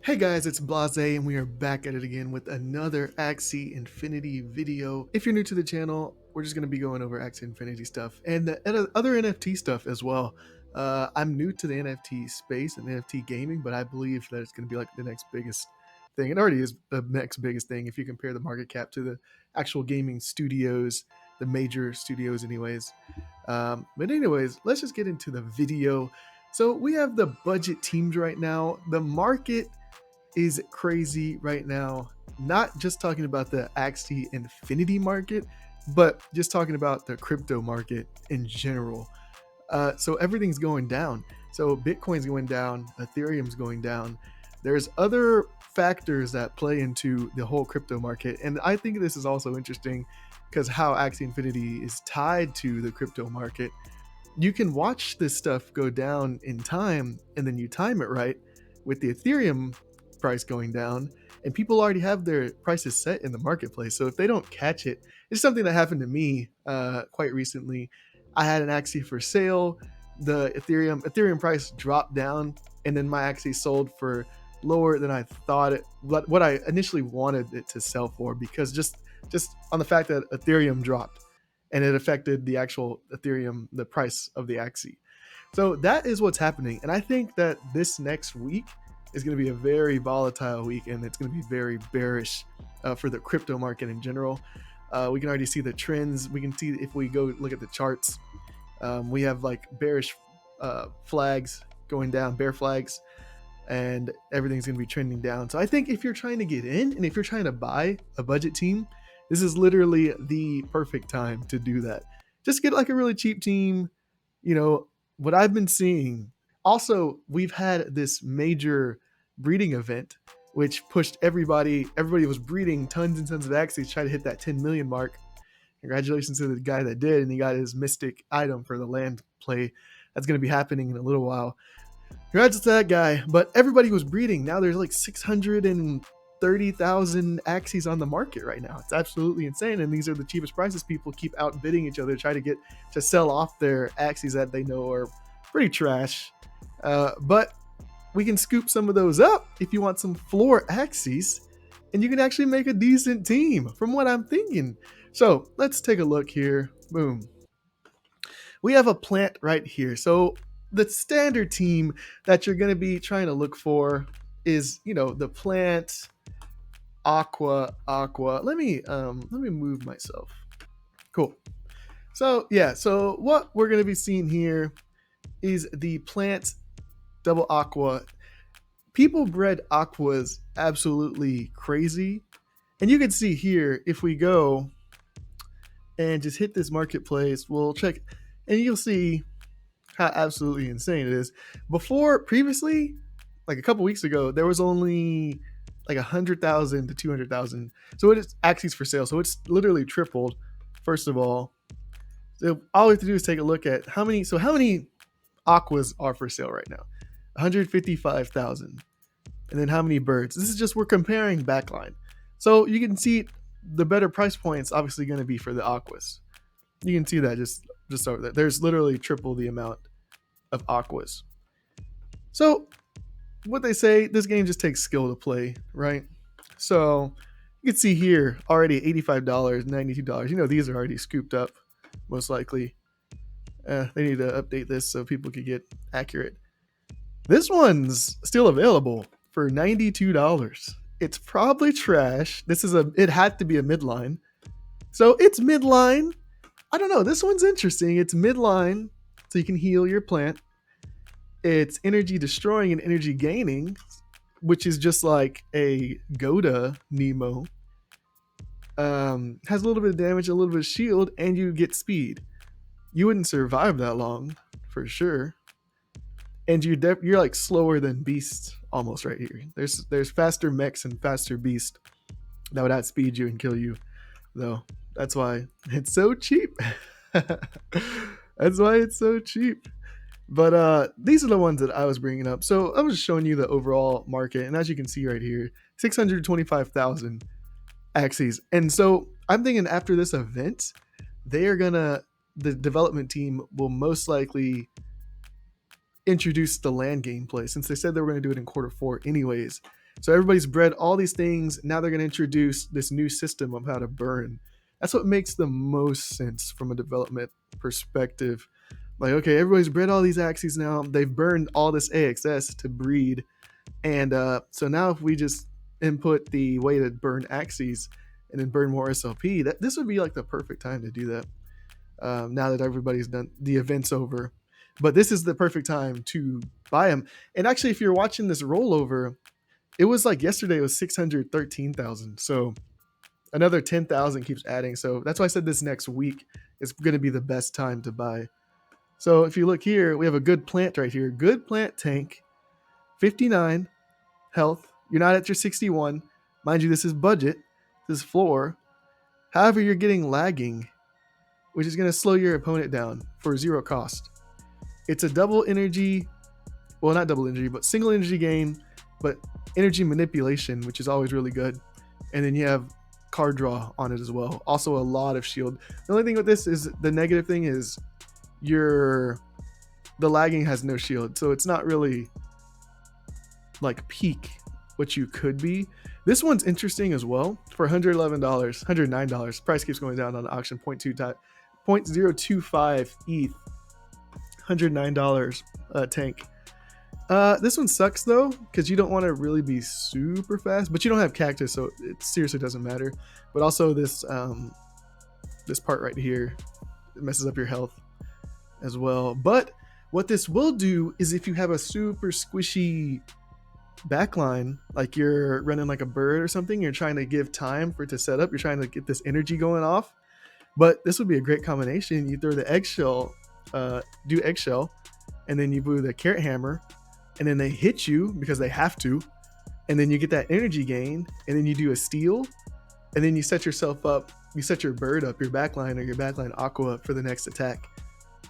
Hey guys, it's Blahzaye and we are back at it again with another Axie Infinity video. If you're new to the channel, we're just going to be going over Axie Infinity stuff and the other NFT stuff as well. I'm new to the NFT space and NFT gaming, but I believe that it's going to be like the next biggest thing. It already is the next biggest thing if you compare the market cap to the actual gaming studios, the major studios anyways. But anyways, let's just get into the video. So we have the budget teams right now. The market is crazy right now. Not just talking about the Axie Infinity market, but just talking about the crypto market in general. So everything's going down. So Bitcoin's going down, Ethereum's going down. There's other factors that play into the whole crypto market. And I think this is also interesting because how Axie Infinity is tied to the crypto market. You can watch this stuff go down in time and then you time it right with the Ethereum price going down, and people already have their prices set in the marketplace. So if they don't catch it, it's something that happened to me quite recently. I had an Axie for sale. The Ethereum price dropped down, and then my Axie sold for lower than I thought it, what I initially wanted it to sell for, because just on the fact that Ethereum dropped and it affected the actual Ethereum, the price of the Axie. So that is what's happening. And I think that this next week is going to be a very volatile week, and it's going to be very bearish for the crypto market in general. We can already see the trends. We can see if we go look at the charts, we have like bearish flags going down, bear flags, and everything's going to be trending down. So I think if you're trying to get in and if you're trying to buy a budget team, this is literally the perfect time to do that. Just get like a really cheap team. You know, what I've been seeing. Also, we've had this major breeding event which pushed everybody was breeding tons and tons of Axies to try to hit that 10 million mark. Congratulations to the guy that did, and he got his mystic item for the land play. That's going to be happening in a little while. Congrats to that guy. But everybody was breeding. Now there's like 630,000 Axies on the market right now. It's absolutely insane. And these are the cheapest prices. People keep outbidding each other to try to get to sell off their Axies that they know are pretty trash. But we can scoop some of those up if you want some floor Axies, and you can actually make a decent team from what I'm thinking. So let's take a look here. Boom. We have a plant right here. So the standard team that you're going to be trying to look for is, the plant aqua. Let me move myself. Cool. So yeah, so what we're going to be seeing here is the plant double aqua. People bred aquas absolutely crazy. And you can see here, if we go and just hit this marketplace, we'll check, and you'll see how absolutely insane it is. Previously, like a couple weeks ago, there was only like 100,000 to 200,000. So it is Axies for sale. So it's literally tripled. First of all, so all we have to do is take a look at how many aquas are for sale right now. 155,000. And then how many birds? This is just, we're comparing backline. So you can see the better price points obviously going to be for the aquas. You can see that just over there. There's literally triple the amount of aquas. So what they say, this game just takes skill to play, right? So you can see here already $85, $92. These are already scooped up, most likely. They need to update this so people could get accurate. This one's still available for $92. It's probably trash. It had to be a midline. So it's midline. I don't know. This one's interesting. It's midline, so you can heal your plant. It's energy destroying and energy gaining, which is just like a Goda Nemo. Has a little bit of damage, a little bit of shield, and you get speed. You wouldn't survive that long, for sure. And you're like slower than beasts almost right here. There's faster mechs and faster beasts that would outspeed you and kill you, though. That's why it's so cheap. That's why it's so cheap. But these are the ones that I was bringing up. So I was just showing you the overall market, and as you can see right here, 625,000 Axies. And so I'm thinking after this event, the development team will most likely introduce the land gameplay, since they said they were going to do it in quarter 4 anyways. So everybody's bred all these things. Now they're going to introduce this new system of how to burn. That's what makes the most sense from a development perspective. Like, okay, everybody's bred all these axies now. They've burned all this AXS to breed. And so now if we just input the way to burn axies and then burn more SLP, this would be like the perfect time to do that. Now that everybody's done, the event's over. But this is the perfect time to buy them. And actually, if you're watching this rollover, it was like yesterday it was 613,000. So another 10,000 keeps adding. So that's why I said this next week is going to be the best time to buy. So if you look here, we have a good plant right here. Good plant tank, 59 health. You're not at your 61. Mind you, this is budget. This is floor. However, you're getting lagging, which is going to slow your opponent down for 0 cost. It's a double energy, well, not double energy, but single energy gain, but energy manipulation, which is always really good. And then you have card draw on it as well. Also a lot of shield. The only thing with this is the negative thing is the lagging has no shield. So it's not really like peak what you could be. This one's interesting as well for $111, $109. Price keeps going down on the auction, 0.025 ETH, $109 tank. This one sucks though, because you don't want to really be super fast, but you don't have cactus, so it seriously doesn't matter. But also this part right here, it messes up your health as well. But what this will do is if you have a super squishy backline, like you're running like a bird or something, you're trying to give time for it to set up, you're trying to get this energy going off. But this would be a great combination. You throw the eggshell, do eggshell, and then you do the carrot hammer, and then they hit you because they have to, and then you get that energy gain, and then you do a steal, and then you set yourself up, you set your bird up, your backline or your backline aqua up for the next attack.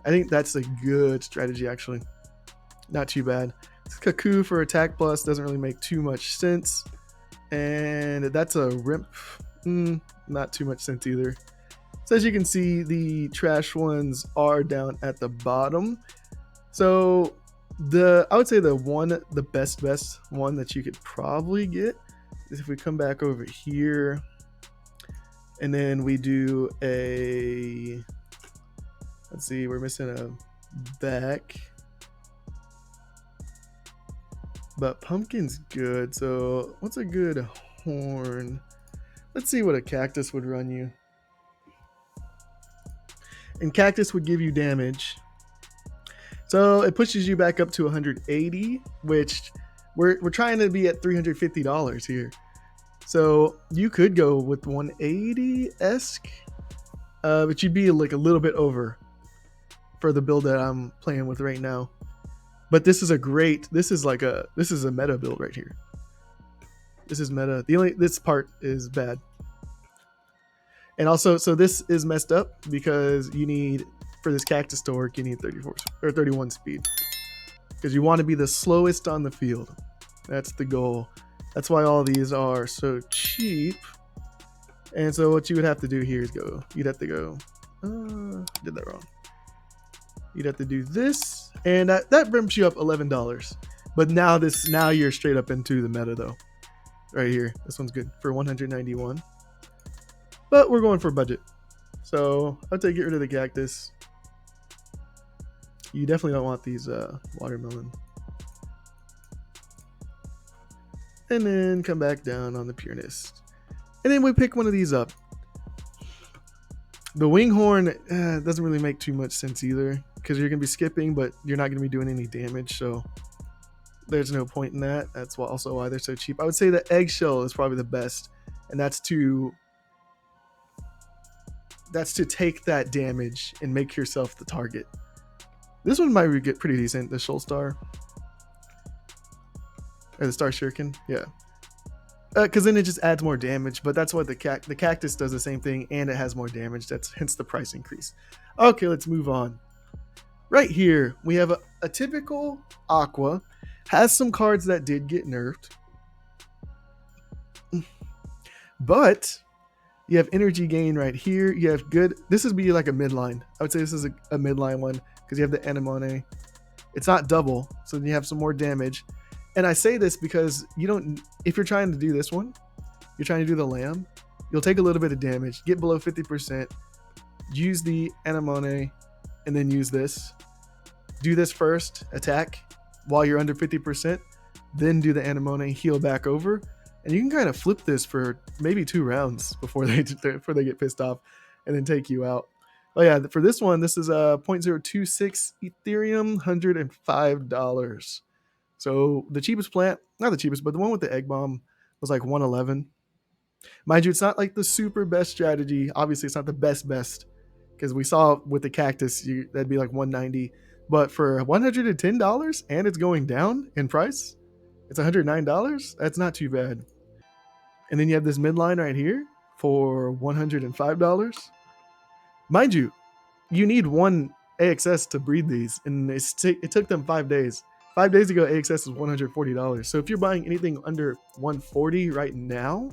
I think that's a good strategy, actually. Not too bad. Cuckoo for attack plus doesn't really make too much sense, and that's a rimp. Not too much sense either. So as you can see, the trash ones are down at the bottom. So I would say the best one that you could probably get is if we come back over here and then we do let's see, we're missing a back, but pumpkin's good. So what's a good horn? Let's see what a cactus would run you. And cactus would give you damage. So it pushes you back up to 180, which we're trying to be at $350 here. So you could go with 180-esque, but you'd be like a little bit over for the build that I'm playing with right now. But this is a meta build right here. This is meta. This part is bad. And also, so this is messed up because you need, for this cactus to work, you need 34 or 31 speed, because you want to be the slowest on the field. That's the goal. That's why all these are so cheap. And so what you would have to do here is you'd have to go, did that wrong. You'd have to do this, and that brings you up $11. But now you're straight up into the meta though. Right here, this one's good for 191. But we're going for budget, so I'd say get rid of the cactus. You definitely don't want these watermelon. And then come back down on the Purenist. And then we pick one of these up. The Winghorn doesn't really make too much sense either, because you're going to be skipping, but you're not going to be doing any damage, so there's no point in that. That's also why they're so cheap. I would say the Eggshell is probably the best, and that's to take that damage and make yourself the target. This one might get pretty decent, the Shoal Star. Or the Star Shuriken, yeah. Because then it just adds more damage, but that's what the cactus does the same thing, and it has more damage. That's hence the price increase. Okay, let's move on. Right here, we have a typical Aqua. Has some cards that did get nerfed. But you have energy gain right here. You have good. This would be like a midline. I would say this is a midline one because you have the Anemone. It's not double, so then you have some more damage. And I say this because you don't, if you're trying to do this one, you're trying to do the lamb, you'll take a little bit of damage, get below 50%, use the anemone, and then use this. Do this first, attack while you're under 50%, then do the anemone, heal back over, and you can kind of flip this for maybe 2 rounds before they get pissed off and then take you out. Oh yeah, for this one, this is a 0.026 Ethereum, $105. So the cheapest plant, not the cheapest, but the one with the egg bomb was like 111. Mind you, it's not like the super best strategy. Obviously, it's not the best because we saw with the cactus, that'd be like 190. But for $110 and it's going down in price, it's $109. That's not too bad. And then you have this midline right here for $105. Mind you, you need one AXS to breed these, and it took them 5 days. 5 days ago, AXS was $140. So if you're buying anything under $140 right now,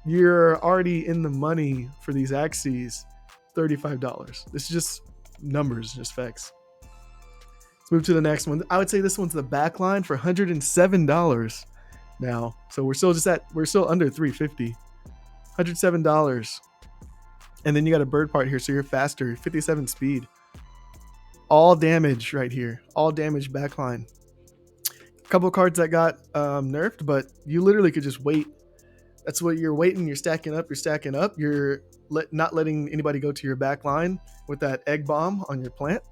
you're already in the money for these axies, $35. This is just numbers, just facts. Let's move to the next one. I would say this one's the backline for $107 now. So we're still under $350. $107. And then you got a bird part here, so you're faster, 57 speed. All damage right here. All damage backline. A couple of cards that got nerfed, but you literally could just wait. That's what you're waiting. You're stacking up. You're not letting anybody go to your back line with that egg bomb on your plant.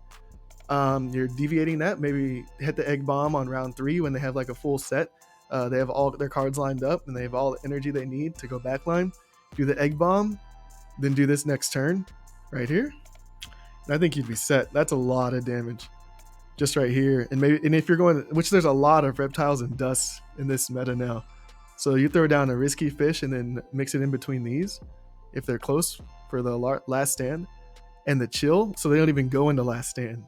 You're deviating that. Maybe hit the egg bomb on round 3 when they have like a full set. They have all their cards lined up and they have all the energy they need to go backline. Do the egg bomb, then do this next turn right here. And I think you'd be set. That's a lot of damage just right here. And if you're going, which there's a lot of reptiles and dusts in this meta now. So you throw down a risky fish and then mix it in between these if they're close for the last stand, and the chill so they don't even go into last stand.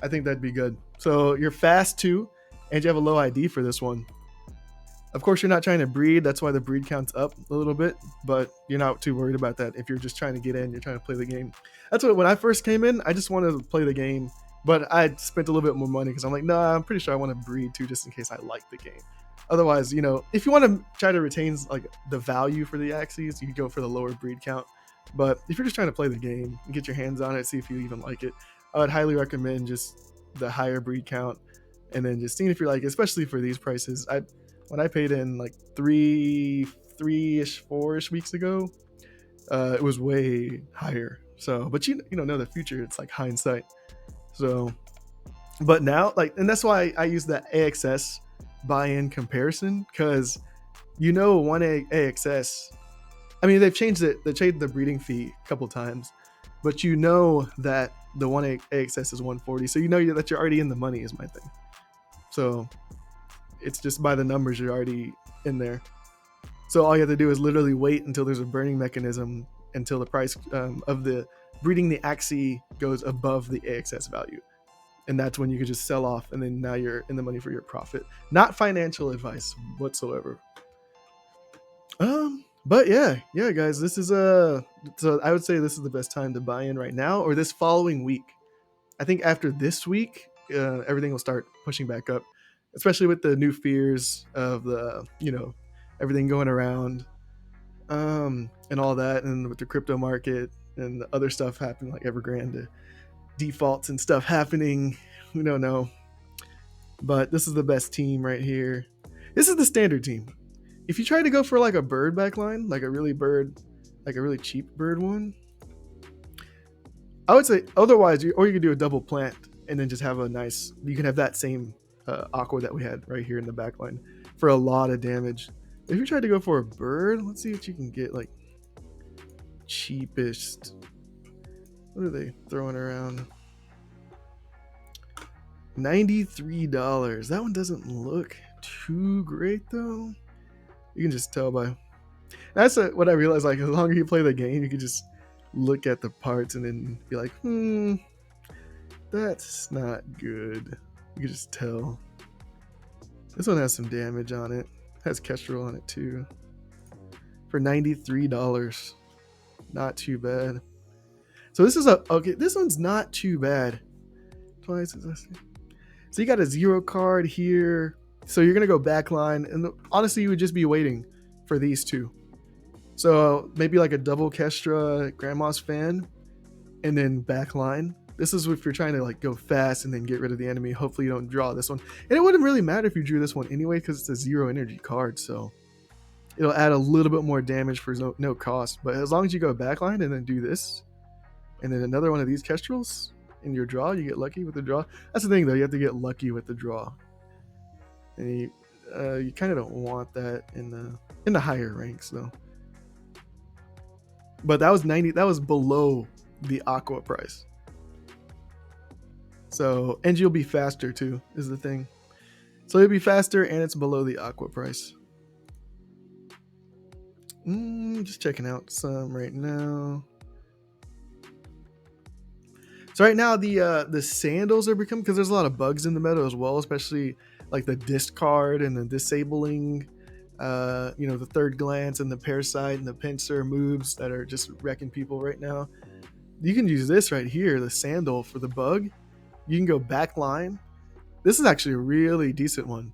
I think that'd be good. So you're fast too, and you have a low ID for this one. Of course, you're not trying to breed. That's why the breed counts up a little bit, but you're not too worried about that. If you're just trying to get in, you're trying to play the game. That's what, when I first came in, I just wanted to play the game, but I spent a little bit more money because I'm like, nah, I'm pretty sure I want to breed too, just in case I like the game. Otherwise, you know, if you want to try to retain like the value for the axies, you can go for the lower breed count. But if you're just trying to play the game and get your hands on it, see if you even like it, I would highly recommend just the higher breed count, and then just seeing if you like it, especially for these prices. When I paid in like 4-ish weeks ago, it was way higher. So, but you know the future, it's like hindsight. So, but now, like, and that's why I use the AXS buy-in comparison, because one AXS, I mean, they've changed the breeding fee a couple times, but that the one AXS is 140, so that you're already in the money is my thing. So it's just by the numbers, you're already in there. So all you have to do is literally wait until there's a burning mechanism, until the price of the breeding the Axie goes above the AXS value. And that's when you could just sell off, and then now you're in the money for your profit. Not financial advice whatsoever. But yeah, guys, this is so I would say this is the best time to buy in right now, or this following week. I think after this week, everything will start pushing back up, especially with the new fears of the, everything going around, and all that, and with the crypto market and the other stuff happening, like Evergrande defaults and stuff happening. We don't know, but this is the best team right here. This is the standard team. If you try to go for like a bird backline, like a really cheap bird one, I would say otherwise, or you could do a double plant and then just have you can have that same aqua that we had right here in the backline for a lot of damage. If you try to go for a bird, let's see what you can get, like cheapest. What are they throwing around? $93. That one doesn't look too great though. You can just tell by. That's what I realized. Like, the longer you play the game, you can just look at the parts and then be like, that's not good. You can just tell. This one has some damage on it. Has Kestrel on it too. For $93. Not too bad. So this is okay. This one's not too bad. Twice as I see. So you got a 0 card here. So you're gonna go backline, and honestly, you would just be waiting for these two. So maybe like a double Kestra Grandma's fan, and then backline. This is if you're trying to like go fast and then get rid of the enemy. Hopefully you don't draw this one. And it wouldn't really matter if you drew this one anyway, because it's a 0 energy card. So it'll add a little bit more damage for no cost. But as long as you go backline and then do this, and then another one of these Kestrels in your draw, you get lucky with the draw. That's the thing though, you have to get lucky with the draw. And you kind of don't want that in the higher ranks though. But that was 90. That was below the aqua price. So, and you'll be faster too, is the thing. So it'll be faster, and it's below the aqua price. Just checking out some right now. So right now the sandals are becoming, because there's a lot of bugs in the meta as well, especially like the discard and the disabling, the third glance and the parasite and the pincer moves that are just wrecking people right now. You can use this right here, the sandal, for the bug. You can go backline. This is actually a really decent one,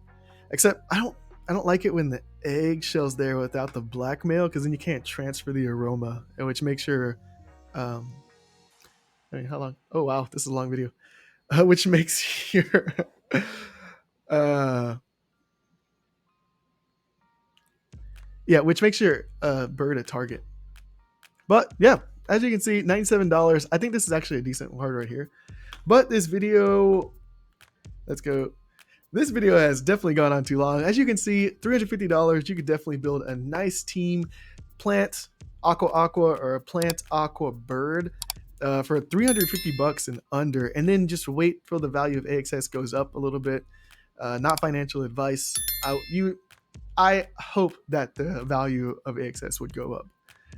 except I don't like it when the eggshell's there without the blackmail, because then you can't transfer the aroma, which makes your how long? Oh wow, this is a long video. Which makes your which makes your bird a target. But yeah, as you can see, $97. I think this is actually a decent card right here. But this video, let's go. This video has definitely gone on too long. As you can see, $350, you could definitely build a nice team, plant aqua or a plant aqua bird for $350 and under, and then just wait till the value of AXS goes up a little bit. Not financial advice. I hope that the value of AXS would go up,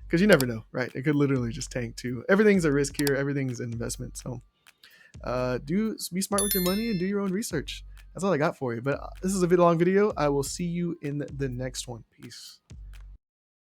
because you never know, right? It could literally just tank too. Everything's a risk here. Everything's an investment. So be smart with your money and do your own research. That's all I got for you. But this is a long video. I will see you in the next one. Peace.